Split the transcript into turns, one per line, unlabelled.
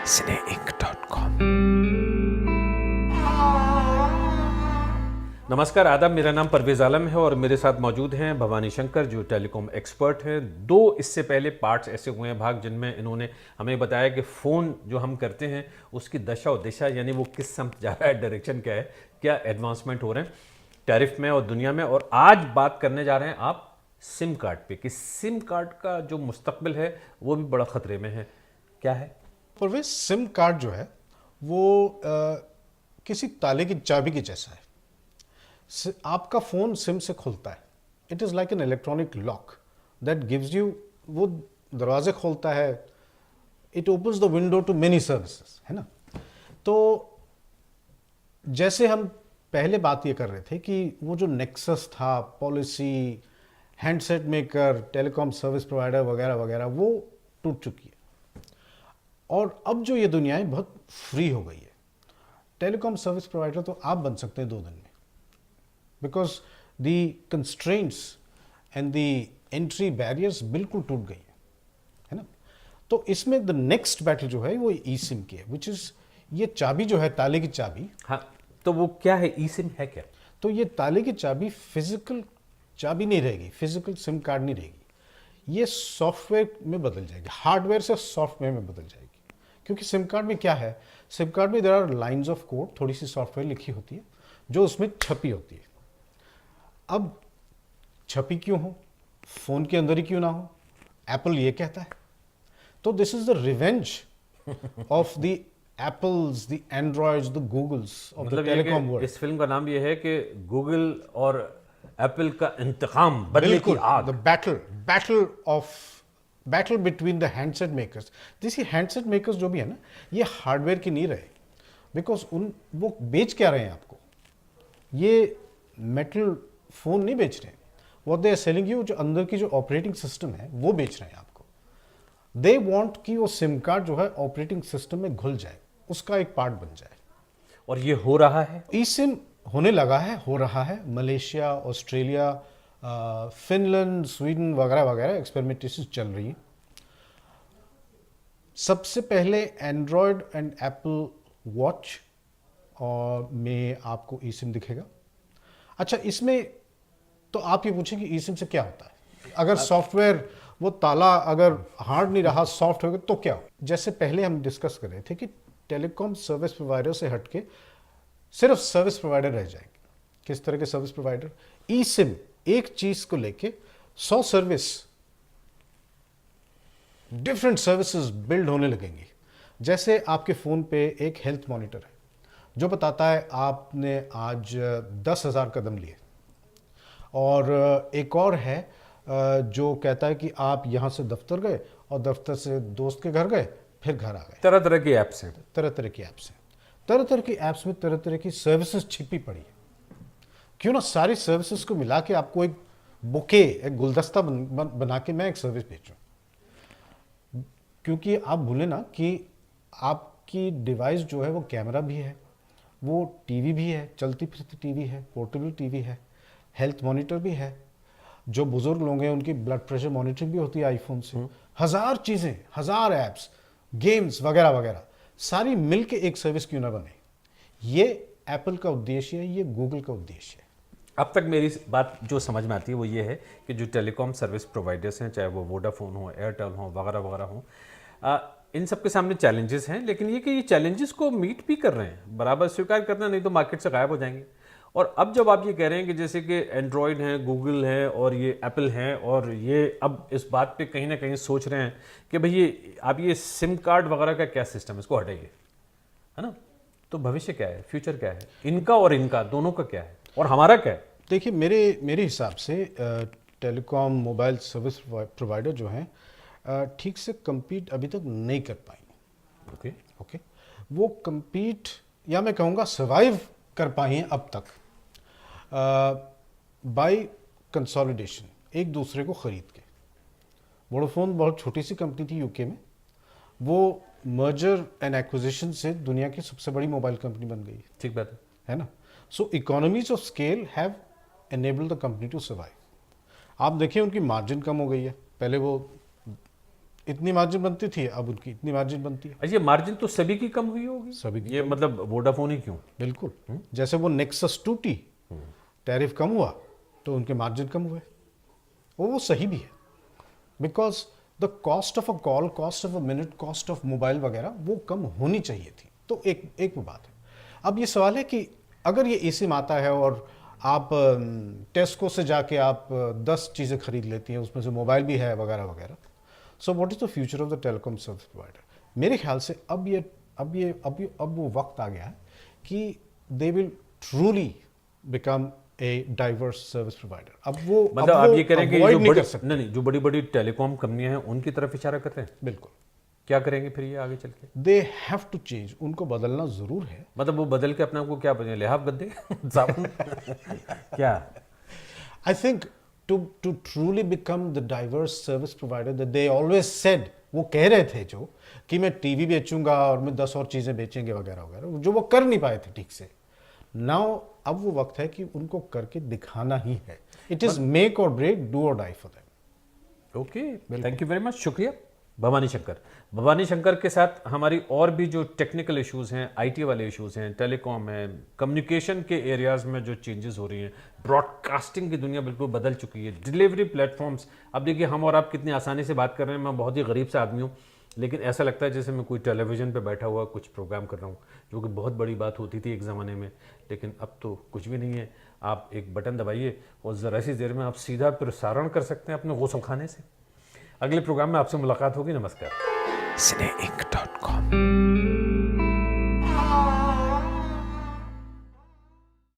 cineink.com। नमस्कार, आदाब। मेरा नाम परवेज आलम है और मेरे साथ मौजूद हैं भवानी शंकर, जो टेलीकॉम एक्सपर्ट हैं। दो इससे पहले पार्ट्स ऐसे हुए हैं भाग, जिनमें इन्होंने हमें बताया कि फ़ोन जो हम करते हैं उसकी दशा और दिशा, यानी वो किस समत जा रहा है, डायरेक्शन क्या है, क्या एडवांसमेंट हो रहे हैं टैरिफ में और दुनिया में। और आज बात करने जा रहे हैं आप सिम कार्ड पे, कि सिम कार्ड का जो मुस्तकबिल है वो भी बड़ा ख़तरे में है। क्या है
परवेज? सिम कार्ड जो है वो किसी ताले की चाबी की जैसा है। आपका फोन सिम से खुलता है। It is like an electronic lock that gives you, वो दरवाजे खोलता है। It opens the window to many services, है ना। तो जैसे हम पहले बात ये कर रहे थे कि वो जो नेक्सस था, policy, handset maker, telecom service provider वगैरह वगैरह, वो टूट चुकी है। और अब जो ये दुनिया है बहुत फ्री हो गई है। टेलीकॉम सर्विस प्रोवाइडर तो आप बन सकते हैं 2 दिन में, because the constraints and the entry barriers बिल्कुल टूट गई है ना। तो इसमें द नेक्स्ट बैटल जो है वो ई सिम की है, विच इज ये चाबी जो है, ताले की चाबी।
हाँ, तो वो क्या है? ई सिम है क्या?
तो ये ताले की चाबी फिजिकल चाबी नहीं रहेगी, फिजिकल सिम कार्ड नहीं रहेगी। ये सॉफ्टवेयर में बदल जाएगी, हार्डवेयर से सॉफ्टवेयर में बदल जाएगी। क्योंकि सिम कार्ड में क्या है, सिम कार्ड में there are lines of code, थोड़ी सी सॉफ्टवेयर लिखी होती है जो उसमें छपी होती है। अब छपी क्यों हो, फोन के अंदर ही क्यों ना हो, एप्पल ये कहता है। तो this is the revenge of the Apples, the Androids, the Googles of the
मतलब
टेलीकॉम वर्ल्ड।
इस फिल्म का नाम ये है कि गूगल और एप्पल का इंतकाम, बदले की आग।
The battle between the handset makers. देखिए, हैंडसेट मेकर्स जो भी है ना, ये हार्डवेयर की नहीं रहे, बिकॉज वो बेच क्या रहे हैं आपको, ये मेटल फोन नहीं बेच रहे हैं। What they are selling you, जो अंदर की जो ऑपरेटिंग सिस्टम है वो बेच रहे हैं आपको। दे वांट कि वो सिम कार्ड जो है ऑपरेटिंग सिस्टम में घुल जाए, उसका एक पार्ट बन जाए।
और ये हो रहा है।
ई सिम होने लगा है, हो रहा है। मलेशिया, ऑस्ट्रेलिया, फिनलैंड, स्वीडन वगैरह वगैरह एक्सपेरिमेंटेशन चल रही है। सबसे पहले एंड्रॉयड एंड एप्पल वॉच और में आपको ई सिम दिखेगा। अच्छा, इसमें तो आप ये पूछें कि ई सिम से क्या होता है। अगर सॉफ्टवेयर, वो ताला अगर हार्ड नहीं रहा, सॉफ्ट हो गया, तो क्या हो। जैसे पहले हम डिस्कस कर रहे थे कि टेलीकॉम सर्विस प्रोवाइडर से हटके सिर्फ सर्विस प्रोवाइडर रह जाएंगे। किस तरह के सर्विस प्रोवाइडर? ई सिम एक चीज को लेके 100 सर्विस, डिफरेंट सर्विसेज बिल्ड होने लगेंगी। जैसे आपके फोन पे एक हेल्थ मॉनिटर है जो बताता है आपने आज 10,000 कदम लिए, और एक और है जो कहता है कि आप यहाँ से दफ्तर गए और दफ्तर से दोस्त के घर गए, फिर घर आ गए।
तरह तरह की ऐप्स हैं।
तरह तरह की ऐप्स हैं। तरह तरह की ऐप्स में तरह तरह की सर्विसेज छिपी पड़ी है। क्यों ना सारी सर्विसेज को मिला के आपको एक बुके, एक गुलदस्ता बना के मैं एक सर्विस बेचूं। क्योंकि आप भूलें ना कि आपकी डिवाइस जो है वो कैमरा भी है, वो टीवी भी है, चलती फिरती टीवी है, पोर्टेबल टीवी है, हेल्थ मॉनिटर भी है। जो बुजुर्ग लोग हैं उनकी ब्लड प्रेशर मॉनिटरिंग भी होती है आईफोन से। हजार चीजें, हजार ऐप्स, गेम्स वगैरह वगैरह, सारी मिलके एक सर्विस क्यों ना बने। ये एप्पल का उद्देश्य है, ये गूगल का उद्देश्य है।
अब तक मेरी बात जो समझ में आती है वो ये है कि जो टेलीकॉम सर्विस प्रोवाइडर्स हैं, चाहे वो वोडाफोन हो, एयरटेल हो, वगैरह वगैरह हो, इन सब के सामने चैलेंजेस हैं। लेकिन ये कि ये चैलेंजेस को मीट भी कर रहे हैं, बराबर स्वीकार करना, नहीं तो मार्केट से गायब हो जाएंगे। और अब जब आप ये कह रहे हैं कि जैसे कि एंड्रॉयड है, गूगल है और ये एप्पल है, और ये अब इस बात पे कहीं ना कहीं सोच रहे हैं कि भाई ये आप ये सिम कार्ड वगैरह का क्या सिस्टम है, इसको हटाइए, है ना। तो भविष्य क्या है, फ्यूचर क्या है, इनका और इनका दोनों का क्या है, और हमारा क्या है?
देखिए, मेरे हिसाब से टेलीकॉम मोबाइल सर्विस प्रोवाइडर जो हैं ठीक से compete अभी तक नहीं कर पाई। ओके, वो compete, या मैं कहूँगा सर्वाइव कर पाई हैं अब तक बाय कंसोलिडेशन, एक दूसरे को खरीद के। वोडाफोन बहुत छोटी सी कंपनी थी यूके में, वो मर्जर एंड एक्विजिशन से दुनिया की सबसे बड़ी मोबाइल कंपनी बन गई।
ठीक बात
है ना। So economies of scale have enabled the company to survive. आप देखिए उनकी मार्जिन कम हो गई है। पहले वो इतनी मार्जिन बनती थी, अब उनकी इतनी मार्जिन बनती है।
अच्छा, ये मार्जिन तो सभी की कम हुई होगी,
सभी की
ये मतलब वोडाफोन ही क्यों?
बिल्कुल। जैसे वो नेक्सस टूटी, टैरिफ कम हुआ तो उनके मार्जिन कम हुए, वो सही भी है। Because the cost of a call, cost of a minute, cost of mobile वगैरह वो कम होनी चाहिए थी। तो एक वो बात है। अब ये सवाल है कि अगर ये eSIM आता है और आप टेस्को से जाके आप 10 चीज़ें खरीद लेती हैं, उसमें से मोबाइल भी है वगैरह वगैरह, so what is the future of the telecom service provider? मेरे ख्याल से अब वो वक्त आ गया है कि they will truly become a diverse service provider.
मतलब आप ये कह रहे हैं कि
avoid
जो
नहीं
बड़ी
कर सकते।
नहीं, जो बड़ी बड़ी टेलीकॉम कंपनियां हैं उनकी तरफ इशारा कर रहे हैं।
बिल्कुल,
क्या करेंगे फिर ये आगे चल के?
दे हैव टू चेंज, उनको बदलना जरूर है।
मतलब वो बदल के अपने आप को क्या बने, लिहाफ गद्दे साबुन क्या?
I think to truly become the diverse service provider that they always said, वो कह रहे थे जो कि मैं टीवी बेचूंगा और मैं 10 और चीज़ें बेचेंगे वगैरह वगैरह, जो वो कर नहीं पाए थे ठीक से। नाउ अब वो वक्त है कि उनको करके दिखाना ही है। इट इज़ मेक और ब्रेक, डू और die for them.
Okay, thank you very much, शुक्रिया भवानी शंकर। भवानी शंकर के साथ हमारी और भी जो टेक्निकल इश्यूज़ हैं, आईटी वाले इश्यूज़ हैं, टेलीकॉम है, कम्युनिकेशन के एरियाज़ में जो चेंजेस हो रही हैं, ब्रॉडकास्टिंग की दुनिया बिल्कुल बदल चुकी है, डिलीवरी प्लेटफॉर्म्स। अब देखिए हम और आप कितनी आसानी से बात कर रहे हैं, मैं बहुत ही गरीब सा आदमी हूँ, लेकिन ऐसा लगता है जैसे मैं कोई टेलीविज़न पे बैठा हुआ कुछ प्रोग्राम कर रहा हूँ, जो कि बहुत बड़ी बात होती थी एक ज़माने में, लेकिन अब तो कुछ भी नहीं है। आप एक बटन दबाइए और ज़रा सी देर में आप सीधा प्रसारण कर सकते हैं अपने गुस्ल खाने से। अगले प्रोग्राम में आपसे मुलाकात होगी। नमस्कार।
cineinc.com